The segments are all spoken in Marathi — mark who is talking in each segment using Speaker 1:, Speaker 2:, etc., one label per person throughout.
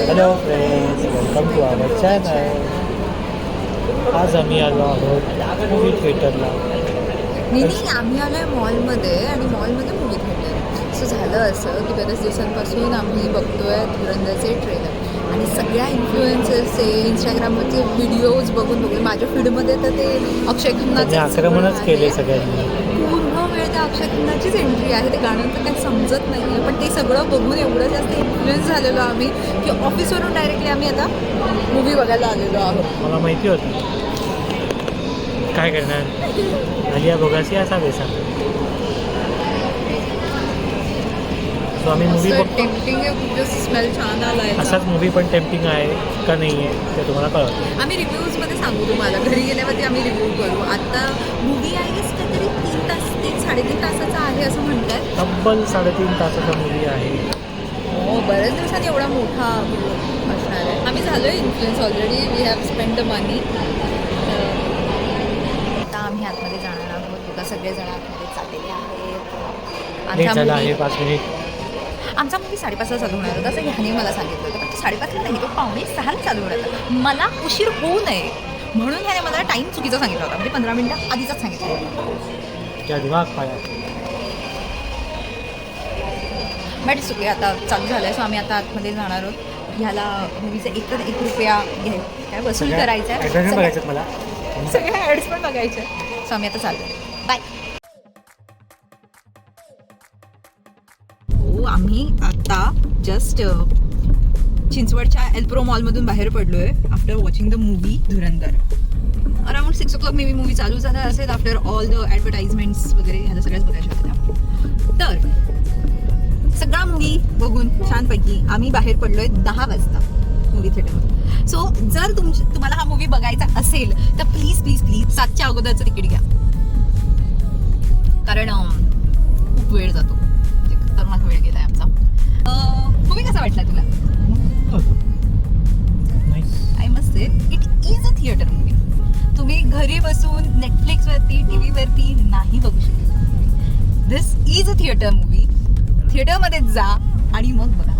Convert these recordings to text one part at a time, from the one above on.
Speaker 1: Hello friends, welcome to our channel. आज आम्ही आलो आहोत मूवी थिएटरला.
Speaker 2: आम्ही आलो आहे मॉलमध्ये आणि मॉलमध्ये मूवी थिएटर. सो झालं असं की बऱ्याच दिवसांपासून आम्ही बघतो आहे धुरंधरचे ट्रेलर आणि सगळ्या इन्फ्लुएन्सर्सचे इंस्टाग्रामवरचे व्हिडिओज बघून माझ्या फीडमध्ये तर ते अक्षय खन्नाचे
Speaker 1: आक्रमणच केले सगळ्यांनी.
Speaker 2: पूर्ण वेळ त्या अक्षय खन्नाचीच एंट्री आहे. ते गाणं तर काही समजत नाही आहे, पण ते सगळं बघून एवढं जास्त इन्फ्लुएन्स झालेलो आम्ही की ऑफिसवरून डायरेक्टली आम्ही आता मूवी बघायला आलेलो आहोत.
Speaker 1: मला माहिती होतं काय करणार. आलिया भोगासी असा बेसा. सो आम्ही मूवी
Speaker 2: टेम्पटिंग स्मेल छान आला आहे.
Speaker 1: असाच मूवी पण टेम्पटिंग आहे का नाही आहे ते तुम्हाला कळतं.
Speaker 2: आम्ही रिव्ह्यूजमध्ये सांगू तुम्हाला, घरी गेल्यावरती आम्ही रिव्ह्यू करू. आता मूवी आहे काहीतरी 3-3.5 तासाचा आहे असं म्हणतात.
Speaker 1: तब्बल 3.5 तासाचा मूवी आहे.
Speaker 2: हो, बऱ्याच दिवसांनी एवढा मोठा असणार आहे. आम्ही झालो आहे influence already. We have spend the money. आता आम्ही आतमध्ये जाणार आहोत. आता सगळेजण आतमध्ये चाललेले आहेत.
Speaker 1: लेट झाला आहे 5 मिनिट.
Speaker 2: आमचा मूवी 5:30 चालू होणार होता असं ह्याने मला सांगितलं होतं, पण 5:30 नाही, तो 5:45 चालू होणार होता. मला उशीर होऊ नये म्हणून ह्याने मला टाईम चुकीचा सांगितला होता. म्हणजे 15 मिनिटं आधीचाच सांगितलं होतं.
Speaker 1: क्या दिमाग पाया.
Speaker 2: बट चुके आता चालू झालं आहे. सो आम्ही आता आतमध्ये जाणार आहोत. ह्याला मूवीचा एक रुपया घ्याय काय वसूल करायचा आहे.
Speaker 1: बघायचं मला.
Speaker 2: सगळ्या ॲड्स पण बघायच्या. सो आम्ही आता चाललो. बाय. आम्ही आता जस्ट चिंचवडच्या एल्प्रो मॉलमधून बाहेर पडलो आहे after watching the movie Dhurandhar. Around 6 o'clock may be movie चालू झाला असेल. आफ्टर ऑल द ॲडव्हर्टाइजमेंट्स वगैरे ह्याला सगळ्याच बघायच्या होत्या. तर सगळा मूवी बघून छानपैकी आम्ही बाहेर पडलो आहे 10 वाजता मूवी थिएटरमध्ये. सो जर तुम्हाला हा मूवी बघायचा असेल तर प्लीज प्लीज प्लीज 7च्या अगोदरचं तिकीट घ्या, कारण खूप वेळ जातो. खतरनाक वेळ गेलाय आमचा. मूवी कसा वाटला तुला? I must say it is a theatre movie. तुम्ही घरी बसून नेटफ्लिक्सवरती टीव्हीवरती नाही बघू शकत. दिस इज अ थिएटर मूवी. थिएटरमध्ये जा आणि मग बघा.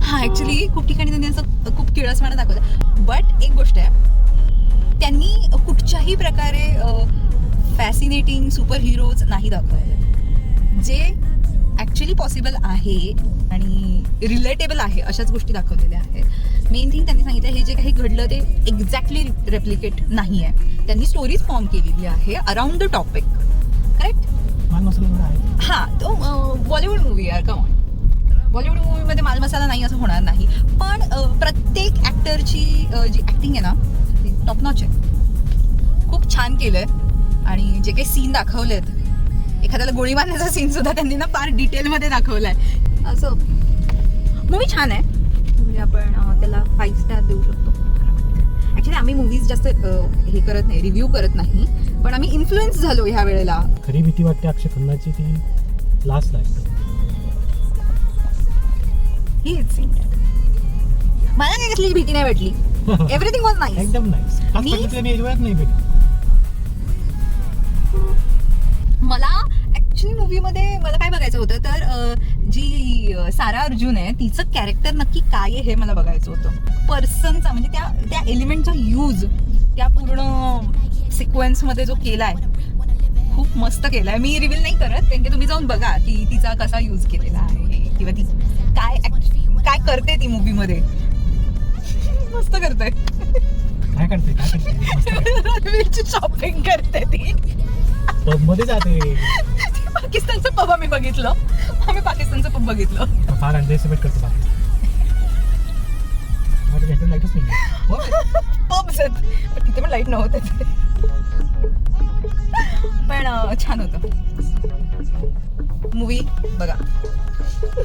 Speaker 2: हा, ऍक्च्युली खूप ठिकाणी त्यांनी असं खूप किळसवाणं दाखवलं. बट एक गोष्ट आहे, त्यांनी कुठच्याही प्रकारे फॅसिनेटिंग सुपर हिरोज नाही दाखवले. जे ॲक्च्युली पॉसिबल आहे आणि रिलेटेबल आहे अशाच गोष्टी दाखवलेल्या आहेत. मेन थिंग त्यांनी सांगितलं, हे जे काही घडलं ते एक्झॅक्टली रेप्लिकेट नाही आहे. त्यांनी स्टोरीज फॉर्म केलेली आहे अराउंड द टॉपिक. करेक्ट? हां, तो बॉलिवूड मूवी आहे. का बॉलिवूड मूवीमध्ये माल मसाला नाही असं होणार नाही, पण प्रत्येक ॲक्टरची जी ॲक्टिंग आहे ना ती टॉप नॉच आहे. खूप छान केलं आहे. आणि जे काही सीन दाखवलेत, एखाद्याला गोळी मारण्याचा सीन सुद्धा त्यांनी ना फार डिटेलमध्ये दाखवला आहे. असं मूवी छान आहे. म्हणजे आपण त्याला 5 स्टार देऊ शकतो. ॲक्च्युली आम्ही मूवीज जास्त हे करत नाही, रिव्ह्यू करत नाही, पण आम्ही इन्फ्लुएन्स झालो ह्या वेळेला.
Speaker 1: खरी भीती वाटते अक्षय खन्नाची ती लास्ट लागते.
Speaker 2: मला काही कसली भीती नाही वाटली. Everything was nice.
Speaker 1: एकदम नाईस. नाही भेटली.
Speaker 2: मला ऍक्च्युली मूवीमध्ये मला काय बघायचं होतं, तर जी सारा अर्जुन आहे तिचं कॅरेक्टर नक्की काय आहे हे मला बघायचं होतं. पर्सनचा म्हणजे त्या एलिमेंटचा यूज त्या पूर्ण सिक्वेन्समध्ये जो केलाय खूप मस्त केलाय. मी रिव्हील नाही करत, कारण की तुम्ही जाऊन बघा की तिचा कसा यूज केलेला आहे किंवा ती काय करते ती मूवीमध्ये. मस्त करते.
Speaker 1: काय करते
Speaker 2: शॉपिंग करते ती.
Speaker 1: पब मध्ये जाते.
Speaker 2: पाकिस्तानचं पब आम्ही बघितलं. आम्ही पाकिस्तानचं पब बघितलं.
Speaker 1: फार अंडरएस्टिमेट करतो माझ्या लाईटच नाही.
Speaker 2: पब्स आहेत पण तिथे पण लाईट नव्हते. पण छान होतं. मूवी बघा.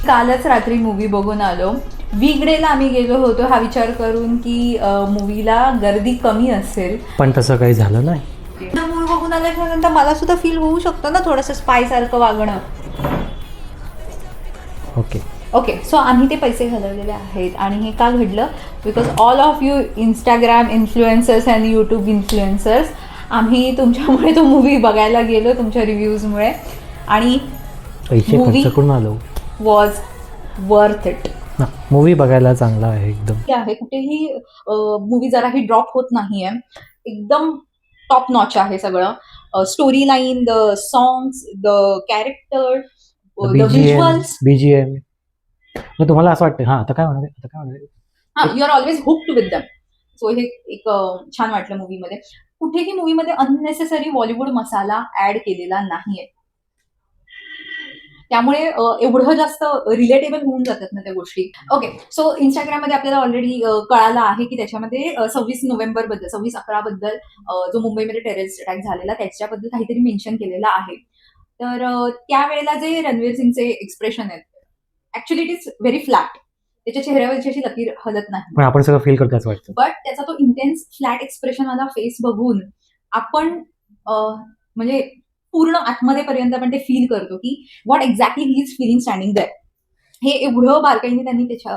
Speaker 2: कालच रात्री मूवी बघून आलो. वीकडेला आम्ही गेलो होतो हा विचार करून की मूवीला गर्दी कमी असेल,
Speaker 1: पण तसं काही झालं नाही.
Speaker 2: मूवी बघून आल्यानंतर मला सुद्धा फील होऊ शकतं ना थोडंसं स्पाय सारखं वागणं. ओके सो आम्ही ते पैसे घालवलेले आहेत. आणि हे का घडलं, because all of you Instagram influencers and YouTube influencers, आम्ही तुमच्यामुळे तो मूवी बघायला गेलो, तुमच्या रिव्ह्यूजमुळे. आणि
Speaker 1: पैसे खर्च करून आलो.
Speaker 2: Was worth it.
Speaker 1: मूवी बघायला चांगला आहे एकदम.
Speaker 2: हे आहे कुठेही मूवी जराही ड्रॉप होत नाहीये, एकदम टॉप नॉच आहे सगळं. Story line, the songs, the character, the visuals.
Speaker 1: BGM तुम्हाला असं वाटतं आता काय होणार
Speaker 2: you are always hooked with them. So हे एक छान वाटलं मूवीमध्ये. कुठेही मूवीमध्ये अननेसेसरी बॉलिवूड मसाला ऍड केलेला नाहीये, त्यामुळे एवढं जास्त रिलेटेबल होऊन जातात ना त्या गोष्टी. ओके, सो इंस्टाग्राममध्ये आपल्याला ऑलरेडी कळालं आहे की त्याच्यामध्ये 26/11 बद्दल जो मुंबईमध्ये टेररिस्ट अटॅक झालेला त्याच्याबद्दल काहीतरी मेन्शन केलेलं आहे. तर त्यावेळेला जे रणवीर सिंगचे एक्सप्रेशन आहेत, actually it is very flat. त्याच्या चेहऱ्यावरची अशी लकीर हलत नाही,
Speaker 1: पण आपण सगळं फील करतो असं वाटतं.
Speaker 2: बट त्याचा तो इंटेन्स फ्लॅट एक्सप्रेशन वाला फेस बघून आपण म्हणजे पूर्ण आतमध्ये पर्यंत आपण ते फील करतो की what exactly he is feeling standing there. हे एवढं बारकाईने त्यांनी त्याच्या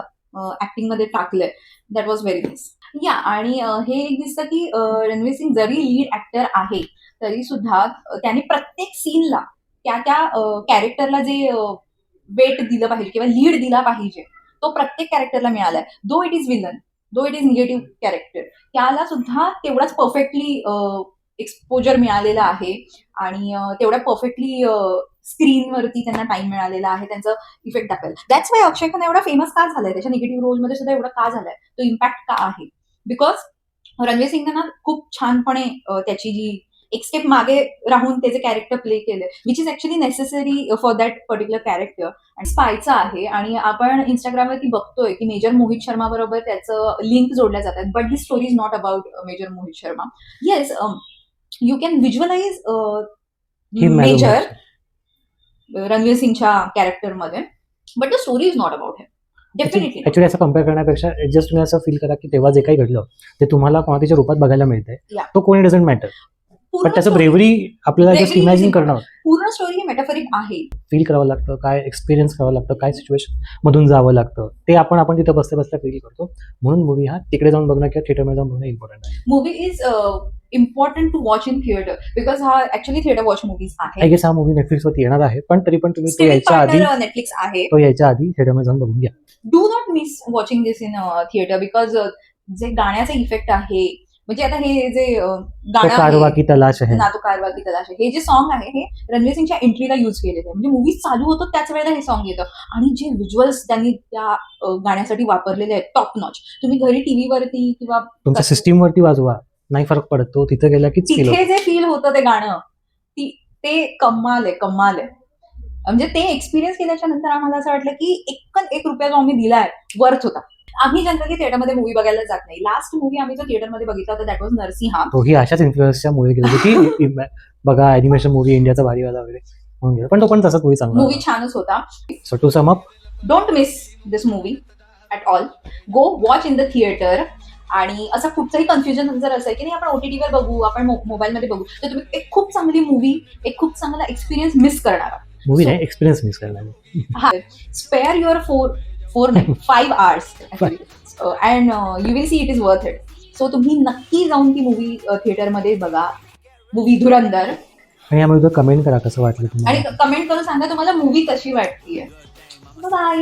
Speaker 2: ऍक्टिंग मध्ये टाकलंय. That was very nice. या आणि हे एक दिसतं की रणवीर सिंग जरी लीड ऍक्टर आहे तरी सुद्धा त्याने प्रत्येक सीनला त्या कॅरेक्टरला जे वेट दिलं पाहिजे किंवा लीड दिला पाहिजे तो प्रत्येक कॅरेक्टरला मिळालाय. Though it is villain, though it is negative character, त्याला सुद्धा तेवढाच परफेक्टली एक्सपोजर मिळालेला आहे आणि तेवढ्या परफेक्टली स्क्रीनवरती त्यांना टाइम मिळालेला आहे त्यांचं इफेक्ट दाखवायला. दॅट्स वाय अक्षय खन्ना एवढा फेमस का झालाय, त्याच्या निगेटिव्ह रोलमध्ये सुद्धा एवढा का झालाय, तो इम्पॅक्ट का आहे? बिकॉज रणवीर सिंगने ना खूप छानपणे त्याची जी एक स्टेप मागे राहून त्याचे कॅरेक्टर प्ले केले, which is actually necessary for that particular character. आणि स्पायचा आहे आणि आपण इंस्टाग्रामवरती बघतोय की मेजर मोहित शर्मा बरोबर त्याचं लिंक जोडल्या जातात. But this story is not about major Mohit Sharma. Yes, you can visualise major Ranveer सिंगच्या कॅरेक्टरमध्ये, but the story is not about him. Definitely
Speaker 1: actually असं कम्पेअर करण्यापेक्षा जस्ट तुम्ही असं फील करा की तेव्हा जे काही घडलं ते तुम्हाला कोणाच्या रूपात बघायला मिळतंय. तो कोणी डझंट मॅटर, पण त्याचं ब्रेव्हरी आपल्याला जस्ट इमॅजिन करणं.
Speaker 2: पूर्ण स्टोरी ही मेटाफरिक आहे.
Speaker 1: फील करावं लागतं, काय एक्सपिरियन्स करावं लागतं, काय सिच्युएशन मधून जावं लागतं, ते आपण तिथं बसल्या फील करतो. म्हणून मूवी हा तिकडे जाऊन बघणं किंवा थिएटरमध्ये जाऊन बघणं इम्पॉर्टंट आहे.
Speaker 2: Movie is important to watch in theatre because हा ऍक्च्युली थिएटर वॉच मूवीज आहे.
Speaker 1: आय गेस हा मूवी नेटफ्लिक्सवरती येणार आहे, पण तरी पण तुम्ही तो
Speaker 2: नेटफ्लिक्स आहे,
Speaker 1: तो यायच्या आधी थिएटरमध्ये जाऊन बघून घ्या.
Speaker 2: Do not miss watching this in theatre because जे गाण्याचा इफेक्ट आहे, म्हणजे आता हे जे गाणं
Speaker 1: कारवा की तलाश आहे
Speaker 2: ना, तो कारवा की तलाश आहे, हे जे सॉन्ग आहे हे रणवीर सिंगच्या एंट्रीला युज केलेलं आहे. म्हणजे मूवी चालू होतो त्याच वेळेला हे सॉन्ग येतं आणि जे व्हिज्युअल्स त्यांनी त्या गाण्यासाठी वापरलेले आहेत टॉप नॉच. तुम्ही घरी टीव्हीवरती किंवा
Speaker 1: तुमच्या सिस्टीमवरती वाजवा, नाही फरक पडतो. तिथे गेला की
Speaker 2: तिथे जे फील होतं ते गाणं, ते कमाल आहे. म्हणजे ते एक्सपिरियन्स केल्याच्या नंतर आम्हाला असं वाटलं की एक रुपया जो आम्ही दिलाय वर्थ होता. आम्ही जनरली थिएटरमध्ये मूवी बघायला जात नाही. लास्ट मूवी आम्ही जो थिएटरमध्ये बघितला होता दॅट वॉज नरसिंहा.
Speaker 1: तोही अशाच इन्फ्लुएन्सच्या मुळे गेलो की बघा ॲनिमेशन मूवी इंडियाचा भारीवाला वगैरे म्हणून गेला, पण तो पण तसाच मूवी चांगला,
Speaker 2: मूवी छानच होता.
Speaker 1: So to sum up,
Speaker 2: don't miss this movie at all. Go watch in the theatre. आणि असं कुठचंही कन्फ्युजन जर असेल की नाही आपण OTTवर बघू, आपण मोबाईलमध्ये बघू, तर तुम्ही एक खूप चांगली मूवी, एक खूप चांगला एक्सपिरियन्स मिस करणार.
Speaker 1: मूवी नाही, एक्सपिरियन्स मिस करणार.
Speaker 2: Spare your 5 hours and you will see it is worth it. So तुम्ही नक्की जाऊन ती मूवी थिएटरमध्ये बघा, मूवी धुरंधर.
Speaker 1: आणि यामध्ये कमेंट करा कसं वाटलं तुम्हाला,
Speaker 2: आणि कमेंट करून सांगा तुम्हाला मूवी कशी वाटतीये. बाय.